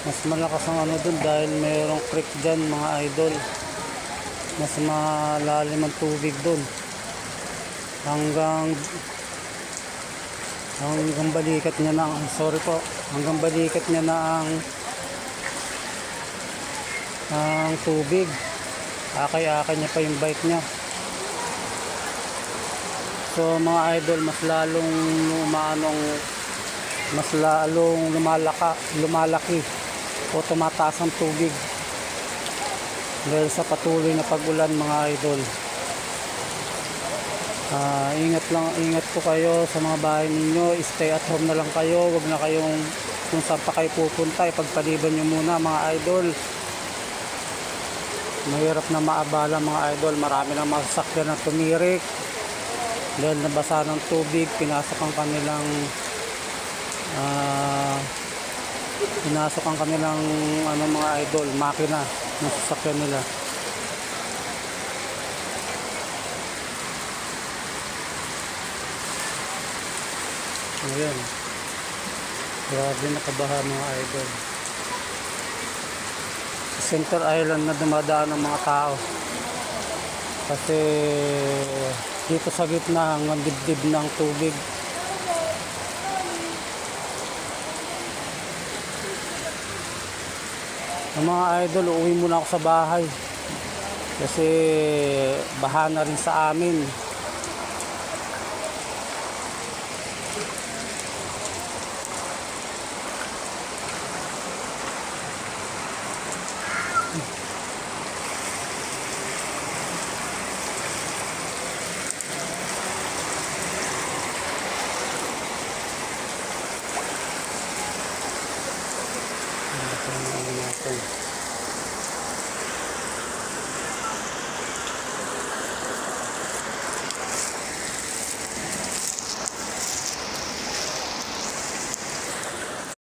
Mas malakas ang ano dun dahil mayroong creek dyan mga idol. Mas malalim ang tubig dun. Hanggang balikat niya na hanggang balikat niya na ang tubig. Akay-akay niya pa yung bike niya. So mga idol, mas lalong lumalaki o tumataas ang tubig dahil sa patuloy na pag-ulan mga idol. Ingat po kayo sa mga bahay ninyo. Stay at home na lang kayo. Huwag na kayong kung saan pa kayo pupunta, ipagpaliban nyo muna mga idol. Mahirap na maabala mga idol. Marami ng mga sasakyan na tumirik dahil nabasa ng tubig. Pinasok ang kanilang mga idol, makina ng sasakyan nila. Ayan, grabe nakabaha mga idol. Sa Center Island na dumadaan ng mga tao kasi dito sa gitna hanggang dibdib ng tubig. Mga idol, uwi muna ako sa bahay kasi baha na rin sa amin.